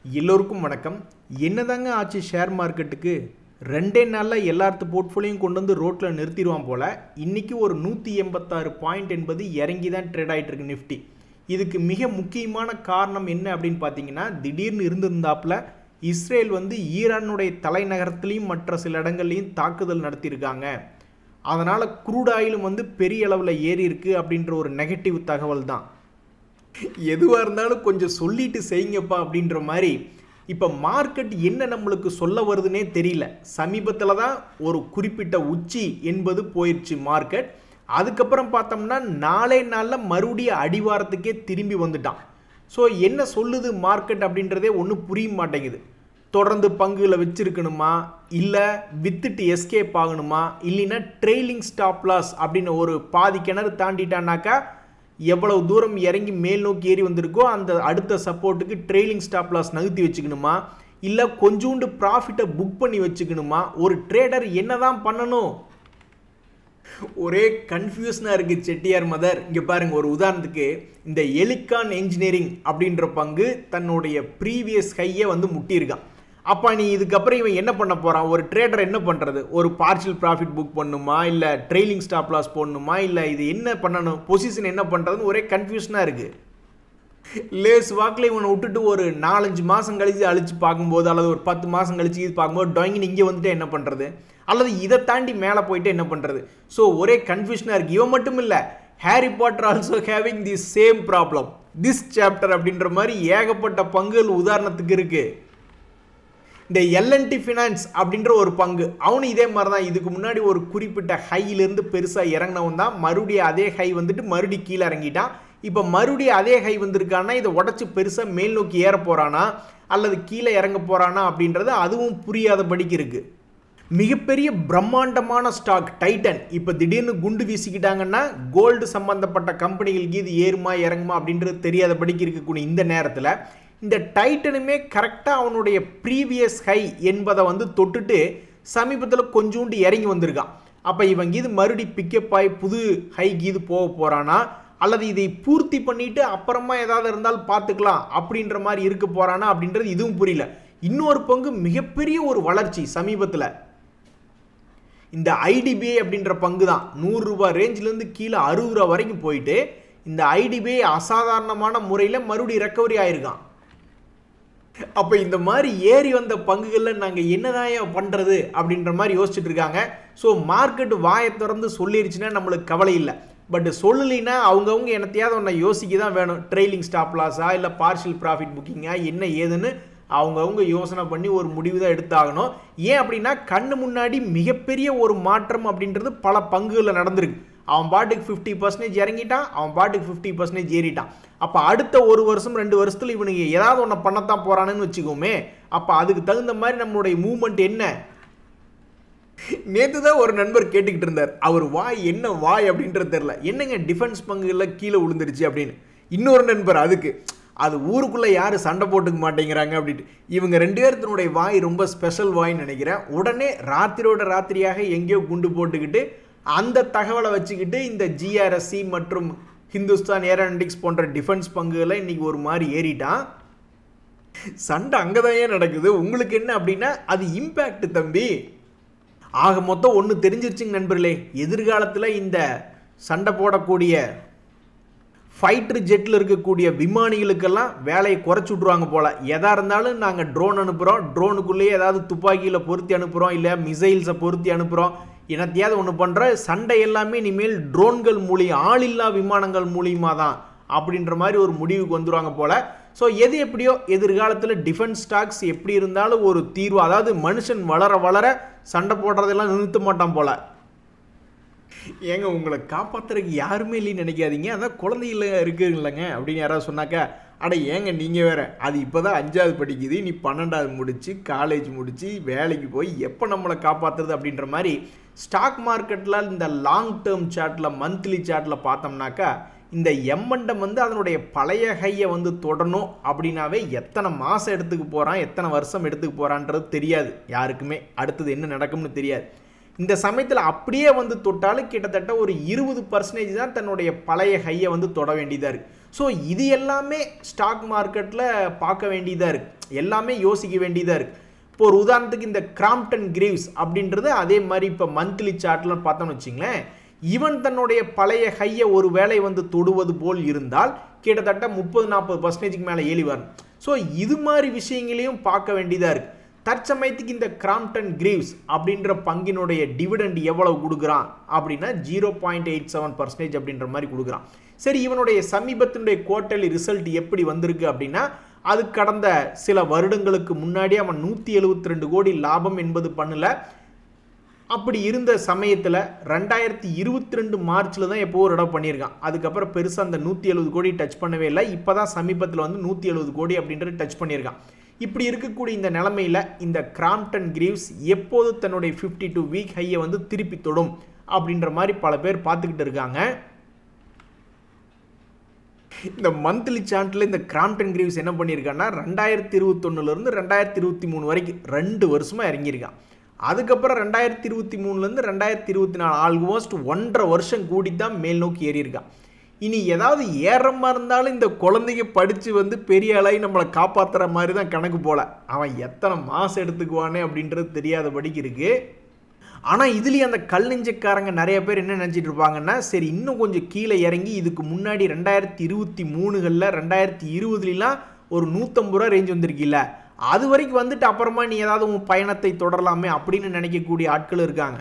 எல்லோருக்கும் வணக்கம். என்னதாங்க ஆச்சு ஷேர் மார்க்கெட்டுக்கு? 2 நாளில் எல்லாத்து போர்ட்ஃபோலியோயும் கொண்டு வந்து ரோட்டில் நிறுத்திடுவான் போல். இன்றைக்கி ஒரு 186 பாயிண்ட் என்பது இறங்கி தான் ட்ரேட் ஆகிட்டு இருக்கு நிஃப்டி. இதுக்கு மிக முக்கியமான காரணம் என்ன அப்படின்னு பார்த்தீங்கன்னா, திடீர்னு இருந்திருந்தாப்புல இஸ்ரேல் வந்து ஈரானுடைய தலைநகரத்துலேயும் மற்ற சில இடங்கள்லையும் தாக்குதல் நடத்தியிருக்காங்க. அதனால் க்ரூட் ஆயிலும் வந்து பெரிய அளவில் ஏறி இருக்குது அப்படின்ற ஒரு நெகட்டிவ் தகவல் தான். எதுவாக இருந்தாலும் கொஞ்சம் சொல்லிட்டு செய்யுங்கப்பா அப்படின்ற மாதிரி இப்போ மார்க்கெட் என்ன நம்மளுக்கு சொல்ல வருதுன்னே தெரியல. சமீபத்தில் தான் ஒரு குறிப்பிட்ட உச்சி என்பது போயிடுச்சு மார்க்கெட். அதுக்கப்புறம் பார்த்தோம்னா நாளே நாளில் மறுபடியும் அடிவாரத்துக்கே திரும்பி வந்துட்டான். ஸோ என்ன சொல்லுது மார்க்கெட் அப்படின்றதே ஒன்றும் புரிய மாட்டேங்குது. தொடர்ந்து பங்குகளை வச்சிருக்கணுமா, இல்லை வித்துட்டு எஸ்கேப் ஆகணுமா, இல்லைன்னா ட்ரெயிலிங் ஸ்டாப் லாஸ் அப்படின்னு ஒரு பாதி கிணறு தாண்டிட்டானாக்கா எவ்வளவு தூரம் இறங்கி மேல் நோக்கி ஏறி வந்திருக்கோ அந்த அடுத்த சப்போர்ட்டுக்கு ட்ரெயிலிங் ஸ்டாப் லாஸ் நகர்த்தி வச்சுக்கணுமா, இல்லை கொஞ்சோண்டு ப்ராஃபிட்டை புக் பண்ணி வச்சுக்கணுமா, ஒரு ட்ரேடர் என்னதான் பண்ணணும்? ஒரே கன்ஃபியூஷனாக இருக்குது செட்டியார் மதர். இங்கே பாருங்கள், ஒரு உதாரணத்துக்கு இந்த எலிகான் என்ஜினியரிங் அப்படின்ற பங்கு தன்னுடைய ப்ரீவியஸ் ஹையை வந்து முட்டியிருக்கான். அப்போ நீ இதுக்கப்புறம் இவன் என்ன பண்ண போகிறான்? ஒரு ட்ரேடர் என்ன பண்ணுறது? ஒரு பார்ஷியல் ப்ராஃபிட் புக் பண்ணணுமா, இல்லை ட்ரெயிலிங் ஸ்டாப் லாஸ் போடணுமா, இல்லை இது என்ன பண்ணணும், பொசிஷன் என்ன பண்ணுறதுன்னு ஒரே கன்ஃபியூஷனாக இருக்குது. லேஸ் வாக்கில் இவனை விட்டுட்டு ஒரு 4-5 மாதம் கழிச்சு அழிச்சு பார்க்கும்போது, அல்லது ஒரு 10 மாதம் கழிச்சு இது பார்க்கும்போது டொயங்கின்னு இங்கே வந்துட்டு என்ன பண்ணுறது, அல்லது இதை தாண்டி மேலே போயிட்டு என்ன பண்ணுறது? ஸோ ஒரே கன்ஃபியூஷனாக இருக்குது. இவன் மட்டும் இல்லை, Harry Potter also having the same problem this chapter அப்படின்ற மாதிரி ஏகப்பட்ட பங்குகள் உதாரணத்துக்கு இருக்குது. இந்த எல்என்டி ஃபினான்ஸ் அப்படின்ற ஒரு பங்கு, அவனு இதே மாதிரி தான். இதுக்கு முன்னாடி ஒரு குறிப்பிட்ட ஹையிலேருந்து பெருசாக இறங்கினவன் தான். மறுபடியும் அதே ஹை வந்துட்டு மறுபடியும் கீழே இறங்கிட்டான். இப்போ மறுபடியும் அதே ஹை வந்திருக்கானா, இதை உடச்சி பெருசாக மேல் நோக்கி ஏற போகிறானா அல்லது கீழே இறங்க போகிறானா அப்படின்றது அதுவும் புரியாதபடிக்கு இருக்குது. மிகப்பெரிய பிரம்மாண்டமான ஸ்டாக் டைட்டன் இப்போ திடீர்னு குண்டு வீசிக்கிட்டாங்கன்னா கோல்டு சம்பந்தப்பட்ட கம்பெனிகளுக்கு இது ஏறுமா இறங்குமா அப்படின்றது தெரியாதபடிக்கு இருக்கக்கூடிய இந்த நேரத்தில் இந்த டைட்டனுமே கரெக்டாக அவனுடைய ப்ரீவியஸ் ஹை என்பதை வந்து தொட்டுட்டு சமீபத்தில் கொஞ்சோண்டு இறங்கி வந்திருக்கான். அப்போ இவங்க இது மறுபடி பிக்கப் ஆகி புது ஹைக்கு இது போக போகிறானா, அல்லது இதை பூர்த்தி பண்ணிட்டு அப்புறமா ஏதாவது இருந்தாலும் பார்த்துக்கலாம் அப்படின்ற மாதிரி இருக்க போகிறானா அப்படின்றது இதுவும் புரியல. இன்னொரு பங்கு மிகப்பெரிய ஒரு வளர்ச்சி சமீபத்தில், இந்த ஐடிபிஐ அப்படின்ற பங்கு தான் 100 ரூபாய் ரேஞ்சிலேருந்து கீழே 60 ரூபா வரைக்கும் போயிட்டு இந்த ஐடிபிஐ அசாதாரணமான முறையில் மறுபடியும் ரெக்கவரி ஆயிருக்கான். அப்போ இந்த மாதிரி ஏறி வந்த பங்குகளில் நாங்கள் என்னதான் பண்ணுறது அப்படின்ற மாதிரி யோசிச்சுட்டு இருக்காங்க. ஸோ மார்க்கெட் வாயை திறந்து சொல்லிருச்சுன்னா நம்மளுக்கு கவலை இல்லை. பட் சொல்லலைன்னா அவங்கவுங்க என்னத்தையாவது ஒன்றை யோசிக்க தான் வேணும். ட்ரெயிலிங் ஸ்டாப் லாஸா இல்லை பார்ஷியல் ப்ராஃபிட் புக்கிங்கா என்ன ஏதுன்னு அவங்கவுங்க யோசனை பண்ணி ஒரு முடிவு தான் எடுத்தாகணும். ஏன் அப்படின்னா கண்ணு முன்னாடி மிகப்பெரிய ஒரு மாற்றம் அப்படின்றது பல பங்குகளில் நடந்திருக்கு. அவன் பாட்டுக்கு 50% இறங்கிட்டான், அவன் பாட்டுக்கு 50% ஏறிட்டான். அப்போ அடுத்த 1 வருஷம் 2 வருஷத்தில் இவனுக்கு ஏதாவது ஒன்று பண்ணத்தான் போகிறானுன்னு வச்சுக்கோமே. அப்போ அதுக்கு தகுந்த மாதிரி நம்மளுடைய மூவ்மெண்ட் என்ன? நேற்று தான் ஒரு நண்பர் கேட்டுக்கிட்டு இருந்தார், அவர் வாய் என்ன வாய் அப்படின்றது தெரில, என்னங்க டிஃபென்ஸ் பங்குகளில் கீழே விழுந்துருச்சு அப்படின்னு. இன்னொரு நண்பர் அதுக்கு அது ஊருக்குள்ளே யாரும் சண்டை போட்டுக்க மாட்டேங்கிறாங்க அப்படின்ட்டு. இவங்க 2 பேர்த்தினுடைய வாய் ரொம்ப ஸ்பெஷல் வாய்ன்னு நினைக்கிறேன். உடனே ராத்திரியோட ராத்திரியாக எங்கேயோ குண்டு போட்டுக்கிட்டு அந்த தகவலை வச்சுக்கிட்டு இந்த ஜிஆர்எஸ்சி மற்றும் ஹிந்துஸ்தான் ஏரோநாட்டிக்ஸ் போன்ற டிஃபென்ஸ் பங்குகளை இன்னைக்கு ஒரு மாதிரி ஏறிட்டான். சண்டை அங்கே தான் ஏன் நடக்குது? உங்களுக்கு என்ன அப்படின்னா அது இம்பேக்ட் தம்பி. ஆக மொத்தம் ஒன்று தெரிஞ்சிருச்சுங்க நண்பர்களே, எதிர்காலத்தில் இந்த சண்டை போடக்கூடிய ஃபைட்டர் ஜெட்டில் இருக்கக்கூடிய விமானிகளுக்கெல்லாம் வேலையை குறைச்சி விட்ருவாங்க போல். எதாக இருந்தாலும் நாங்கள் ட்ரோன் அனுப்புகிறோம், ட்ரோனுக்குள்ளேயே ஏதாவது துப்பாக்கியில் பொருத்தி அனுப்புகிறோம், இல்லை மிசைல்ஸை பொருத்தி அனுப்புகிறோம், என்னத்தையாவது ஒன்று பண்ணுற. சண்டை எல்லாமே இனிமேல் ட்ரோன்கள் மூலியம், ஆளில்லா விமானங்கள் மூலியமாக தான் அப்படின்ற மாதிரி ஒரு முடிவுக்கு வந்துடுவாங்க போல். ஸோ எது எப்படியோ எதிர்காலத்தில் டிஃபென்ஸ் ஸ்டாக்ஸ் எப்படி இருந்தாலும் ஒரு தீர்வு, அதாவது மனுஷன் வளர வளர சண்டை போடுறதெல்லாம் நிறுத்த மாட்டான் போல். ஏங்க உங்களை காப்பாற்றுறதுக்கு யாருமே இல்லைன்னு நினைக்காதீங்க. அதான் குழந்தைகள இருக்குங்களேங்க அப்படின்னு யாராவது சொன்னாக்கா, அட ஏங்க நீங்கள் வேறு, அது இப்போ தான் 5வது படிக்குது, நீ 12வது முடிச்சு காலேஜ் முடித்து வேலைக்கு போய் எப்போ நம்மளை காப்பாற்றுறது அப்படின்ற மாதிரி. ஸ்டாக் மார்க்கெட்டில் இந்த லாங் டேர்ம் சார்ட்டில் மந்த்லி சார்ட்டில் பார்த்தோம்னாக்கா இந்த எம்மண்டம் வந்து அதனுடைய பழைய ஹையை வந்து தொடரணும் அப்படின்னாவே எத்தனை மாதம் எடுத்துக்க போகிறான், எத்தனை வருஷம் எடுத்துக்க போகிறான்றது தெரியாது யாருக்குமே. அடுத்தது என்ன நடக்கும்னு தெரியாது. இந்த சமயத்தில் அப்படியே வந்து தொட்டாலும் கிட்டத்தட்ட ஒரு 20% தான் தன்னுடைய பழைய ஹையை வந்து தொட வேண்டியதாக இருக்குது. ஸோ இது எல்லாமே ஸ்டாக் மார்க்கெட்டில் பார்க்க வேண்டியதாக இருக்குது, எல்லாமே யோசிக்க வேண்டியதாக இருக்குது. இப்போ ஒரு உதாரணத்துக்கு இந்த கிராம்ப்டன் கிரீவ்ஸ் அப்படின்றது அதே மாதிரி இப்போ மந்த்லி சார்ட்லாம் பார்த்தோம்னு வச்சிங்களேன், இவன் தன்னுடைய பழைய ஹையை ஒரு வேளை வந்து தொடுவது போல் இருந்தால் கிட்டத்தட்ட 30-40% மேலே ஏறி வரும். ஸோ இது மாதிரி விஷயங்களையும் பார்க்க வேண்டியதாக இருக்குது. தற்சமயத்துக்கு இந்த கிராம்ப்டன் கிரீவ்ஸ் அப்படின்ற பங்கினுடைய டிவிடெண்ட் எவ்வளவு கொடுக்குறான் அப்படின்னா 0.87% அப்படின்ற மாதிரி கொடுக்குறான். சரி, இவனுடைய சமீபத்தினுடைய குவார்ட்டர்லி ரிசல்ட் எப்படி வந்திருக்கு அப்படின்னா, அது கடந்த சில வருடங்களுக்கு முன்னாடி அவன் 172 கோடி லாபம் என்பது பண்ணல. அப்படி இருந்த சமயத்தில் 2022 மார்ச்சில் தான் எப்போ ஒரு இடம் பண்ணியிருக்கான். அதுக்கப்புறம் பெருசாக அந்த 170 கோடி டச் பண்ணவே இல்லை. இப்போ தான் சமீபத்தில் வந்து 170 கோடி அப்படின்றது டச் பண்ணியிருக்கான். இப்படி இருக்கக்கூடிய இந்த நிலைமையில் இந்த கிராம்ப்டன் கிரீவ்ஸ் எப்போது தன்னுடைய 52 வீக் ஹையை வந்து திருப்பி தொடும் அப்படின்ற மாதிரி பல பேர் பார்த்துக்கிட்டு இருக்காங்க. இந்த மந்த்லி சார்ட்டில் இந்த கிராம்ப்டன் கிரீவ்ஸ் என்ன பண்ணியிருக்கான்னா 2021 2023 வரைக்கும் 2 வருஷமாக இறங்கியிருக்கான். அதுக்கப்புறம் 2023 2024 ஆல்மோஸ்ட் 1.5 வருஷம் கூடி தான் மேல் நோக்கி ஏறியிருக்கான். இனி ஏதாவது ஏறமா இருந்தாலும் இந்த குழந்தைங்க படித்து வந்து பெரிய ஆளாகி நம்மளை காப்பாற்றுற மாதிரி தான் கணக்கு போல. அவன் எத்தனை மாதம் எடுத்துக்குவானே அப்படின்றது தெரியாதபடிக்கு இருக்குது. ஆனால் இதுலேயும் அந்த கல் நெஞ்சக்காரங்க நிறைய பேர் என்ன நினச்சிட்டு இருப்பாங்கன்னா, சரி இன்னும் கொஞ்சம் கீழே இறங்கி இதுக்கு முன்னாடி 2023 2020 ஒரு 150 ரூபா ரேஞ்ச் வந்திருக்கில்ல, அது வரைக்கும் வந்துட்டு அப்புறமா நீ ஏதாவது உன் பயணத்தை தொடரலாமே அப்படின்னு நினைக்கக்கூடிய ஆட்கள் இருக்காங்க.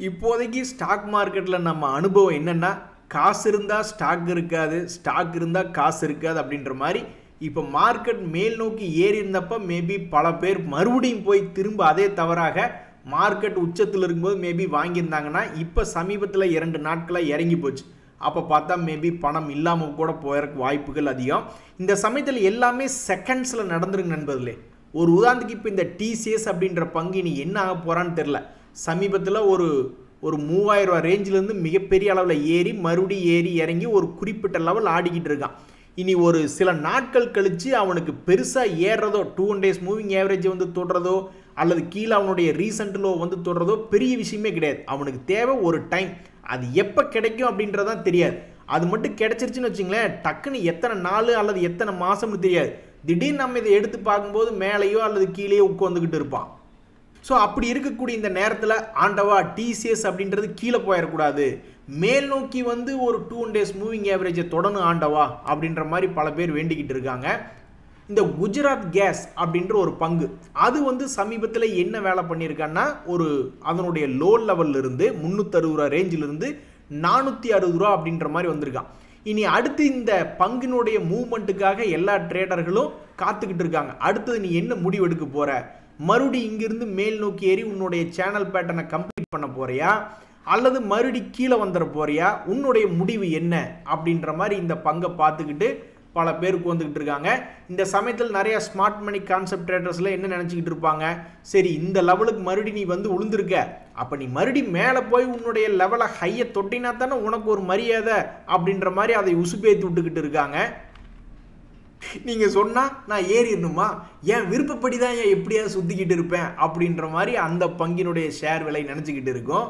இப்போதைக்கு ஸ்டாக் மார்க்கெட்டில் நம்ம அனுபவம் என்னென்னா, காசு இருந்தால் ஸ்டாக் இருக்காது, ஸ்டாக் இருந்தால் காசு இருக்காது அப்படின்ற மாதிரி. இப்போ மார்க்கெட் மேல் நோக்கி ஏறி இருந்தப்போ மேபி பல பேர் மறுபடியும் போய் திரும்ப அதே தவறாக மார்க்கெட் உச்சத்தில் இருக்கும்போது மேபி வாங்கியிருந்தாங்கன்னா இப்போ சமீபத்தில் 2 நாட்களாக இறங்கி போச்சு. அப்போ பார்த்தா மேபி பணம் இல்லாமல் கூட போகிறதுக்கு வாய்ப்புகள் அதிகம். இந்த சமயத்தில் எல்லாமே செகண்ட்ஸில் நடந்துருங்க நண்பர்களே. ஒரு உதாரணத்துக்கு இப்போ இந்த டிசிஎஸ் அப்படின்ற பங்கு இனி என்ன ஆக போகிறான்னு தெரில. சமீபத்தில் ஒரு 3000 ரூபா ரேஞ்சிலேருந்து மிகப்பெரிய அளவில் ஏறி மறுபடியும் ஏறி இறங்கி ஒரு குறிப்பிட்ட லெவல் ஆடிக்கிட்டு இருக்கான். இனி ஒரு சில நாட்கள் கழித்து அவனுக்கு பெருசாக ஏறுறதோ 2 days மூவிங் ஆவரேஜ் வந்து தொடுறதோ அல்லது கீழே அவனுடைய ரீசெண்ட் லோ வந்து தொடுறதோ பெரிய விஷயமே கிடையாது. அவனுக்கு தேவை ஒரு டைம். அது எப்போ கிடைக்கும் அப்படின்றதான் தெரியாது. அது மட்டும் கிடைச்சிருச்சுன்னு வச்சுங்களேன், டக்குன்னு எத்தனை நாள் அல்லது எத்தனை மாதம்னு தெரியாது. திடீர்னு நம்ம இதை எடுத்து பார்க்கும்போது மேலேயோ அல்லது கீழேயோ உட்காந்துக்கிட்டு இருப்பான். ஸோ அப்படி இருக்கக்கூடிய இந்த நேரத்தில் ஆண்டவா டிசிஎஸ் அப்படின்றது கீழே போயிடக்கூடாது, மேல் நோக்கி வந்து ஒரு 2 days மூவிங் ஆவரேஜை தொடணும் ஆண்டவா அப்படின்ற மாதிரி பல பேர் வேண்டிக்கிட்டு இருக்காங்க. இந்த குஜராத் கேஸ் அப்படின்ற ஒரு பங்கு அது வந்து சமீபத்தில் என்ன வேலை பண்ணியிருக்கான்னா, அதனுடைய லோ லெவலில் இருந்து 360 ரூபா ரேஞ்சிலிருந்து 460 ரூபா அப்படின்ற மாதிரி வந்திருக்கான். இனி அடுத்து இந்த பங்கினுடைய மூவ்மெண்ட்டுக்காக எல்லா ட்ரேடர்களும் காத்துக்கிட்டு இருக்காங்க. அடுத்தது நீ என்ன முடிவு எடுக்க போற, மறுபடி இங்கிருந்து மேல் நோக்கி ஏறி உன்னுடைய சேனல் பேட்டர்னை கம்ப்ளீட் பண்ண போறியா அல்லது மறுபடி கீழே வந்துட போறியா, உன்னுடைய முடிவு என்ன அப்படின்ற மாதிரி இந்த பங்கை பார்த்துக்கிட்டு பல பேருக்கு வந்துக்கிட்டு இருக்காங்க. இந்த சமயத்தில் நிறைய ஸ்மார்ட் மணி கான்செப்ட் ட்ரேடர்ஸில் என்ன நினச்சிக்கிட்டு இருப்பாங்க, சரி இந்த லெவலுக்கு மறுபடி நீ வந்து உளுந்துருக்க, அப்போ நீ மறுபடி மேலே போய் உன்னுடைய லெவலை ஹையை தொட்டினா தானே உனக்கு ஒரு மரியாதை அப்படின்ற மாதிரி அதை உசுப்பேற்றி விட்டுக்கிட்டு இருக்காங்க. நீங்கள் சொன்னால் நான் ஏறிடணுமா, என் விருப்பப்படி தான் ஏன் எப்படியாவது சுற்றிக்கிட்டு இருப்பேன் அப்படின்ற மாதிரி அந்த பங்கினுடைய ஷேர் விலை நினச்சிக்கிட்டு இருக்கும்.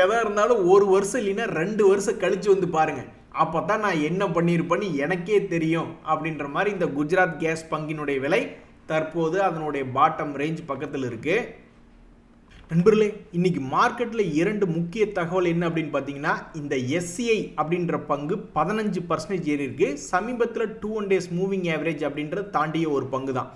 எதாக இருந்தாலும் 1 வருஷம் இல்லைன்னா 2 வருஷம் கழித்து வந்து பாருங்கள், அப்போ தான் நான் என்ன பண்ணியிருப்பேன்னு எனக்கே தெரியும் அப்படின்ற மாதிரி இந்த குஜராத் கேஸ் பங்கினுடைய விலை தற்போது அதனுடைய பாட்டம் ரேஞ்ச் பக்கத்தில் இருக்குது. நண்பர்களே, இன்னைக்கு மார்க்கெட்டில் 2 முக்கிய தகவல் என்ன அப்படின்னு பார்த்தீங்கன்னா, இந்த எஸ்சிஐ அப்படின்ற பங்கு 15% ஏறி இருக்கு. சமீபத்தில் 2 days மூவிங் ஆவரேஜ் அப்படின்றத தாண்டிய ஒரு பங்கு தான்.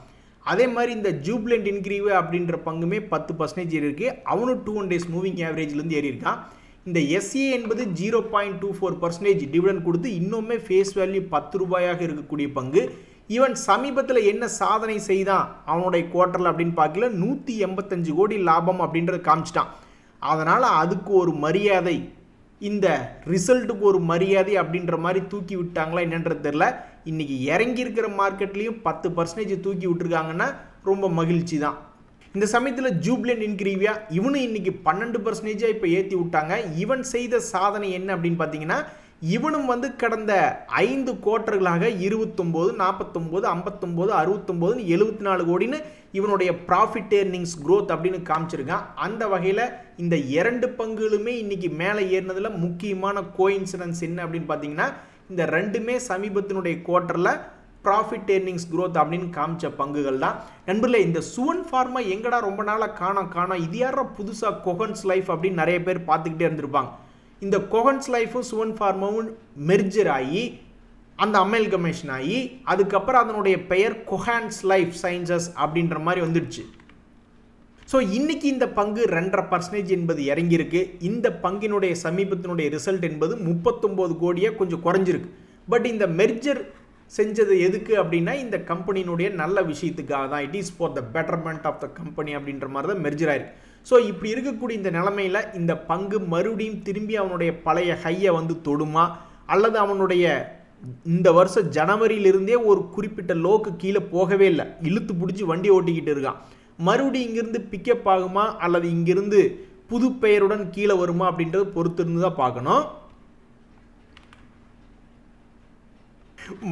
அதே மாதிரி இந்த ஜூப்லண்ட் இன்க்ரீவ் அப்படின்ற பங்குமே 10% ஏறி இருக்கு. அவனும் 2 days மூவிங் ஆவரேஜ்லேருந்து ஏறி இருக்கான். இந்த எஸ்ஏ என்பது 0.24% டிவிடெண்ட் கொடுத்து இன்னுமே ஃபேஸ் வேல்யூ 10 ரூபாயாக இருக்கக்கூடிய பங்கு. ஈவன் சமீபத்தில் என்ன சாதனை செய்தான் அவனுடைய குவார்ட்டரில் அப்படின்னு பார்க்கல, 185 கோடி லாபம் அப்படின்றத காமிச்சிட்டான். அதனால் அதுக்கு ஒரு மரியாதை, இந்த ரிசல்ட்டுக்கு ஒரு மரியாதை அப்படின்ற மாதிரி தூக்கி விட்டாங்களா என்னன்றது தெரில. இன்றைக்கி இறங்கி இருக்கிற மார்க்கெட்லேயும் 10% தூக்கி விட்டுருக்காங்கன்னா ரொம்ப மகிழ்ச்சி தான். இந்த சமயத்தில் ஜூப்லண்ட் இன்க்ரீவியா இவனும் இன்னைக்கு 12% இப்போ ஏற்றி விட்டாங்க. இவன் செய்த சாதனை என்ன அப்படின்னு பார்த்தீங்கன்னா, இவனும் வந்து கடந்த 5 குவார்ட்டர்களாக 29, 49, 59, 69, 74 கோடின்னு இவனுடைய ப்ராஃபிட் ஏர்னிங்ஸ் க்ரோத் அப்படின்னு காமிச்சிருக்கான். அந்த வகையில் இந்த 2 பங்குகளுமே இன்னைக்கு மேலே ஏறினதில் முக்கியமான கோயின்சிடன்ஸ் என்ன அப்படின்னு பார்த்தீங்கன்னா, இந்த ரெண்டுமே சமீபத்தினுடைய குவார்ட்டரில் ப்ராஃபிட் ஏர்னிங்ஸ் growth அப்படின்னு காமிச்ச பங்குகள் தான். நண்பர்களே, இந்த சுவன் ஃபார்மா எங்கடா ரொம்ப நாளாக காணோம் இது யாரா புதுசாக கொஹன்ஸ் லைஃப் அப்படின்னு நிறைய பேர் பார்த்துக்கிட்டே இருந்திருப்பாங்க. இந்த கொஹன்ஸ் லைஃபும் சுவன் ஃபார்மாவும் மெர்ஜர் ஆகி அந்த அமெல்கமேஷன் ஆகி அதுக்கப்புறம் அதனுடைய பெயர் கொஹான்ஸ் லைஃப் சயின்சஸ் அப்படின்ற மாதிரி வந்துடுச்சு. ஸோ இன்னைக்கு இந்த பங்கு 2.5% என்பது இறங்கியிருக்கு. இந்த பங்கினுடைய சமீபத்தினுடைய ரிசல்ட் என்பது 39 கோடியாக கொஞ்சம் குறைஞ்சிருக்கு. பட் இந்த மெர்ஜர் செஞ்சது எதுக்கு அப்படின்னா இந்த கம்பெனியினுடைய நல்ல விஷயத்துக்காக தான். It is for the betterment of the company அப்படின்ற மாதிரி தான் மெர்ஜர் ஆயிருக்கு. ஸோ இப்படி இருக்கக்கூடிய இந்த நிலைமையில் இந்த பங்கு மறுபடியும் திரும்பி அவனுடைய பழைய ஹையை வந்து தொடுமா, அல்லது அவனுடைய இந்த வருஷம் ஜனவரியிலிருந்தே ஒரு குறிப்பிட்ட லோக்கு கீழே போகவே இல்லை, இழுத்து பிடிச்சி வண்டி ஓட்டிக்கிட்டு இருக்கான், மறுபடியும் இங்கிருந்து பிக்கப் ஆகுமா அல்லது இங்கிருந்து புது பெயருடன் கீழே வருமா அப்படின்றது பொறுத்து இருந்து தான் பார்க்கணும்.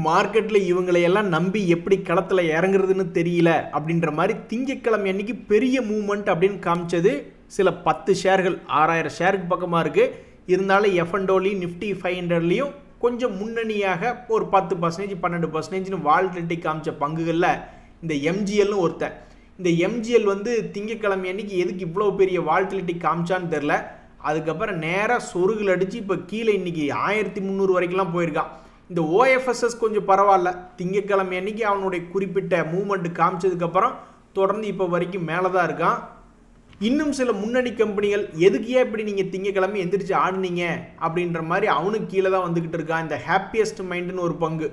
மார்க்கெட்டில் இவங்களையெல்லாம் நம்பி எப்படி களத்தில் இறங்குறதுன்னு தெரியல அப்படின்ற மாதிரி திங்கட்கிழமை அன்னைக்கு பெரிய மூவ்மெண்ட் அப்படின்னு காமிச்சது சில 10 ஷேர்கள் 6000 ஷேருக்கு பக்கமாக இருக்குது. இருந்தாலும் எஃப்என்டோலையும் நிஃப்டி 500லையும் கொஞ்சம் முன்னணியாக ஒரு 10% 12% வால்டிலிட்டி காமிச்ச பங்குகளில் இந்த எம்ஜிஎல்னு ஒருத்தன். இந்த எம்ஜிஎல் வந்து திங்கட்கிழமை அன்னைக்கு எதுக்கு இவ்வளோ பெரிய வால்டிலிட்டி காமிச்சான்னு தெரில. அதுக்கப்புறம் நேராக சொருகில் அடித்து இப்போ கீழே இன்னைக்கு 1300 வரைக்கும்லாம் போயிருக்கான். இந்த ஓஎஃப்எஸ்எஸ் கொஞ்சம் பரவாயில்ல, திங்கட்கிழமை அன்னைக்கு அவனுடைய குறிப்பிட்ட மூவ்மெண்ட் காமிச்சதுக்கப்புறம் தொடர்ந்து இப்போ வரைக்கும் மேலே தான் இருக்கான். இன்னும் சில முன்னணி கம்பெனிகள் எதுக்கு இப்படி நீங்கள் திங்கட்கிழமை எந்திரிச்சு ஆடுனீங்க அப்படின்ற மாதிரி அவனுக்கு கீழே தான் வந்துக்கிட்டு இருக்கான். இந்த ஹாப்பியஸ்ட் மைண்டுன்னு ஒரு பங்கு,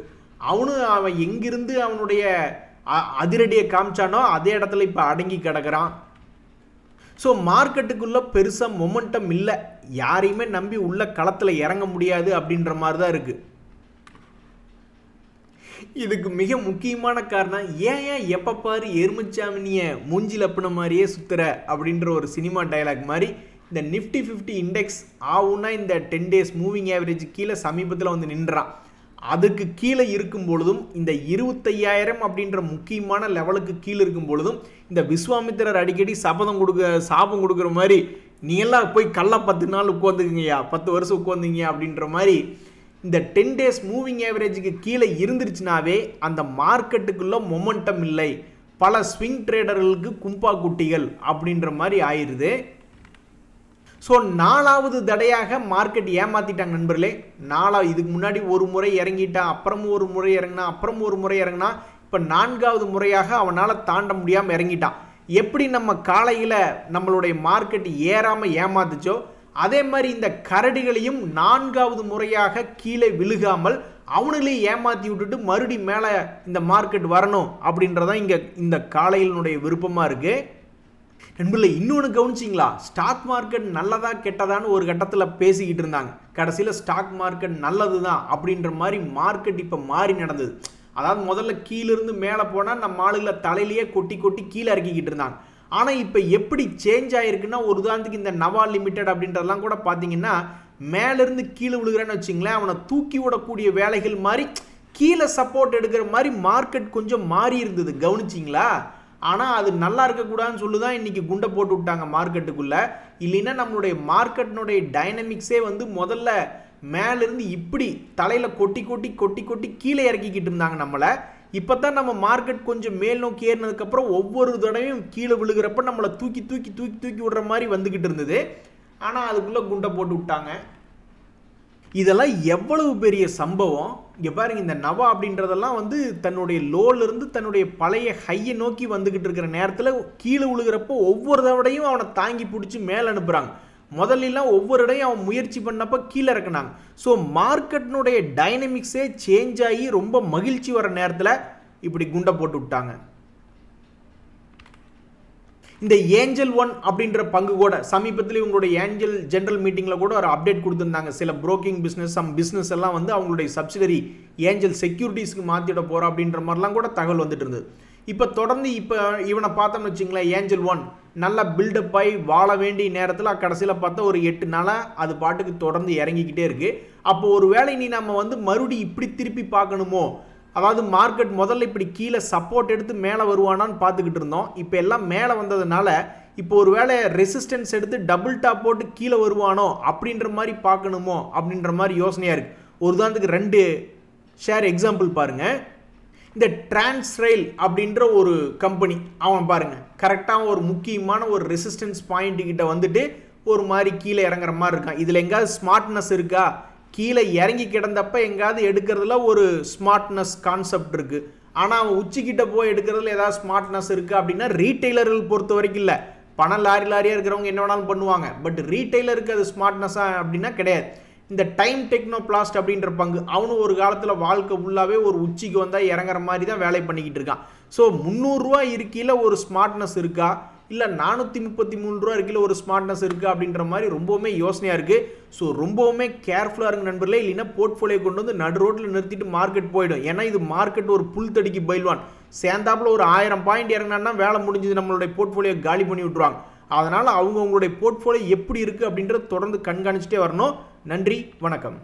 அவன் எங்கிருந்து அவனுடைய அதிரடியை காமிச்சானோ அதே இடத்துல இப்போ அடங்கி கிடக்கிறான். ஸோ மார்க்கெட்டுக்குள்ளே பெருசாக மொமெண்டம் இல்லை, யாரையுமே நம்பி உள்ள களத்தில் இறங்க முடியாது அப்படின்ற மாதிரி தான் இருக்குது. இதுக்கு மிக முக்கியமான காரணம் ஏன் எப்போ பாரு எருமச்சாமினிய மூஞ்சில் அப்பின மாதிரியே சுத்துற அப்படின்ற ஒரு சினிமா டைலாக் மாதிரி இந்த நிஃப்டி 50 இண்டெக்ஸ் ஆகுன்னா இந்த 10 days மூவிங் ஆவரேஜ் கீழே சமீபத்தில் வந்து நின்றான். அதுக்கு கீழே இருக்கும் பொழுதும் இந்த 25,000 அப்படின்ற முக்கியமான லெவலுக்கு கீழே இருக்கும் பொழுதும் இந்த விஸ்வாமித்திரர் அடிக்கடி சாபம் கொடுக்குற மாதிரி நீ எல்லாம் போய் கல்ல 10 நாள் உட்காந்துக்குங்கய்யா, 10 வருஷம் உட்காந்துங்க அப்படின்ற மாதிரி இந்த 10 days மூவிங் ஆவரேஜுக்கு கீழே இருந்துருச்சுனாவே அந்த மார்க்கெட்டுக்குள்ள மொமெண்டம் இல்லை, பல ஸ்விங் ட்ரேடர்களுக்கு கும்பா குட்டிகள் அப்படின்ற மாதிரி ஆயிடுது. ஸோ 4வது தடையாக மார்க்கெட் ஏமாத்திட்டாங்க நண்பர்களே. இதுக்கு முன்னாடி ஒரு முறை இறங்கிட்டான், அப்புறமும் ஒரு முறை இறங்கினா, அப்புறம் ஒரு முறை இறங்கினா, இப்போ 4வது முறையாக அவனால் தாண்ட முடியாமல் இறங்கிட்டான். எப்படி நம்ம காலையில் நம்மளுடைய மார்க்கெட் ஏறாமல் ஏமாத்துச்சோ அதே மாதிரி இந்த கரடிகளையும் 4வது முறையாக கீழே விழுகாமல் அவனுங்களையும் ஏமாற்றி விட்டுட்டு மறுபடி மேலே இந்த மார்க்கெட் வரணும் அப்படின்றதான் இங்கே இந்த காலையினுடைய விருப்பமாக இருக்குது. நண்பர்களே, இன்னொன்று கவனிச்சிங்களா, ஸ்டாக் மார்க்கெட் நல்லதா கெட்டதான்னு ஒரு கட்டத்தில் பேசிக்கிட்டு இருந்தாங்க. கடைசியில் ஸ்டாக் மார்க்கெட் நல்லது தான் அப்படின்ற மாதிரி மார்க்கெட் இப்போ மாறி நடந்தது. அதாவது முதல்ல கீழிருந்து மேலே போனால் நம்ம ஆளுகளை தலையிலேயே கொட்டி கீழே இறக்கிக்கிட்டு இருந்தாங்க. ஆனால் இப்போ எப்படி சேஞ்ச் ஆகிருக்குன்னா, ஒரு உதாரணத்துக்கு இந்த நவா லிமிடெட் அப்படின்றதெல்லாம் கூட பார்த்தீங்கன்னா மேலேருந்து கீழே விழுகிறான்னு வச்சுங்களேன், அவனை தூக்கி விடக்கூடிய வேலைகள் மாதிரி கீழே சப்போர்ட் எடுக்கிற மாதிரி மார்க்கெட் கொஞ்சம் மாறி இருந்தது, கவனிச்சிங்களா? ஆனால் அது நல்லா இருக்கக்கூடாதுன்னு சொல்லி தான் இன்றைக்கி குண்டை போட்டு விட்டாங்க மார்க்கெட்டுக்குள்ளே. இல்லைன்னா நம்மளுடைய மார்க்கெட்டினுடைய டைனமிக்ஸே வந்து முதல்ல மேலேருந்து இப்படி தலையில் கொட்டி கீழே இறக்கிக்கிட்டு இருந்தாங்க நம்மளை. இப்போ தான் நம்ம மார்க்கெட் கொஞ்சம் மேல் நோக்கி ஏறினதுக்கப்புறம் ஒவ்வொரு தடவையும் கீழே விழுகிறப்ப நம்மளை தூக்கி விடுற மாதிரி வந்துக்கிட்டு இருந்தது. ஆனால் அதுக்குள்ளே குண்டை போட்டு விட்டாங்க. இதெல்லாம் எவ்வளவு பெரிய சம்பவம். இங்கே பாருங்க, இந்த நவா அப்படின்றதெல்லாம் வந்து தன்னுடைய லோலிருந்து தன்னுடைய பழைய ஹையை நோக்கி வந்துக்கிட்டு இருக்கிற நேரத்தில் கீழே விழுகிறப்போ ஒவ்வொரு தடவையும் அவனை தாங்கி பிடிச்சி மேலே அனுப்புகிறாங்க. முதல்லாம் ஒவ்வொரு இடையும் அவன் முயற்சி பண்ணப்போ கீழே இறக்குனாங்க. ஸோ மார்க்கெட்டினுடைய டைனமிக்ஸே சேஞ்ச் ஆகி ரொம்ப மகிழ்ச்சி வர நேரத்தில் இப்படி குண்டை போட்டு விட்டாங்க. இந்த ஏஞ்சல் ஒன் அப்படின்ற பங்கு கூட சமீபத்தில் இவங்களுடைய ஏஞ்சல் ஜெனரல் மீட்டிங்கில் கூட ஒரு அப்டேட் கொடுத்துருந்தாங்க. சில புரோக்கிங் பிஸ்னஸ் எல்லாம் வந்து அவங்களுடைய சப்சிடரி ஏஞ்சல் செக்யூரிட்டிஸ்க்கு மாற்றிட போகிறோம் அப்படின்ற மாதிரிலாம் கூட தகவல் வந்துட்டு இருந்தது. இப்போ தொடர்ந்து இவனை பார்த்தோம்னு வச்சுங்களேன், ஏஞ்சல் ஒன் நல்லா பில்டப் ஆகி வாழ வேண்டிய நேரத்தில் கடைசியில் பார்த்தா ஒரு 8 நாளாக அது பாட்டுக்கு தொடர்ந்து இறங்கிக்கிட்டே இருக்குது. அப்போ ஒரு வேளை நம்ம வந்து மறுபடியும் இப்படி திருப்பி பார்க்கணுமோ, அதாவது மார்க்கெட் முதல்ல இப்படி கீழே சப்போர்ட் எடுத்து மேலே வருவானான்னு பார்த்துக்கிட்டு இருந்தோம். இப்போ எல்லாம் மேலே வந்ததுனால இப்போ ஒரு வேளை ரெசிஸ்டன்ஸ் எடுத்து டபுள் டாப் போட்டு கீழே வருவானோ அப்படின்ற மாதிரி பார்க்கணுமோ அப்படின்ற மாதிரி யோசனையாக இருக்குது. ஒரு உதாரணத்துக்கு 2 ஷேர் எக்ஸாம்பிள் பாருங்கள். இந்த டிரான்ஸ்ரெயில் அப்படின்ற ஒரு கம்பெனி, அவன் பாருங்கள் கரெக்டாக ஒரு முக்கியமான ஒரு ரெசிஸ்டன்ஸ் பாயிண்ட் கிட்ட வந்துட்டு ஒரு மாதிரி கீழே இறங்குற மாதிரி இருக்கான். இதில் எங்காவது ஸ்மார்ட்னஸ் இருக்கா? கீழே இறங்கி கிடந்தப்ப எங்காவது எடுக்கிறதுல ஒரு ஸ்மார்ட்னஸ் கான்செப்ட் இருக்குது. ஆனால் அவன் உச்சிக்கிட்ட போய் எடுக்கிறதுல ஏதாவது ஸ்மார்ட்னஸ் இருக்குது அப்படின்னா ரீட்டைலர்கள் பொறுத்த வரைக்கும் இல்லை. பணம் லாரியாக இருக்கிறவங்க என்ன வேணாலும் பண்ணுவாங்க. பட் ரீட்டைலருக்கு அது ஸ்மார்ட்னஸாக அப்படின்னா கிடையாது. இந்த டைம் டெக்னோபிளாஸ்ட் அப்படின்ற பங்கு, அவனும் ஒரு காலத்தில் வாழ்க்கை ஃபுல்லாகவே ஒரு உச்சிக்கு வந்தால் இறங்குற மாதிரி தான் வேலை பண்ணிக்கிட்டு இருக்கான். ஸோ 300 ரூபா இருக்கையில் ஒரு ஸ்மார்ட்னஸ் இருக்கா, இல்லை 433 ரூபா இருக்கையில் ஒரு ஸ்மார்ட்னஸ் இருக்கா அப்படின்ற மாதிரி ரொம்பவுமே யோசனையாக இருக்குது. ஸோ ரொம்பவுமே கேர்ஃபுல்லாக இருங்க நண்பர்களே. இல்லைன்னா போர்ட்ஃபோலியோ கொண்டு வந்து நடு ரோட்டில் நிறுத்திட்டு மார்க்கெட் போயிடும். ஏன்னா இது மார்க்கெட் ஒரு புல் தடிக்கு பயில்வான். சேர்ந்தாப்புல ஒரு 1000 பாயிண்ட் இறங்கினா வேலை முடிஞ்சது, நம்மளுடைய போர்ட்ஃபோலியோ காலி பண்ணி விட்டுருவாங்க. அதனால் அவங்களுடைய போர்ட்ஃபோலியோ எப்படி இருக்குது அப்படின்றத தொடர்ந்து கண்காணிச்சுட்டே வரணும். நன்றி, வணக்கம்.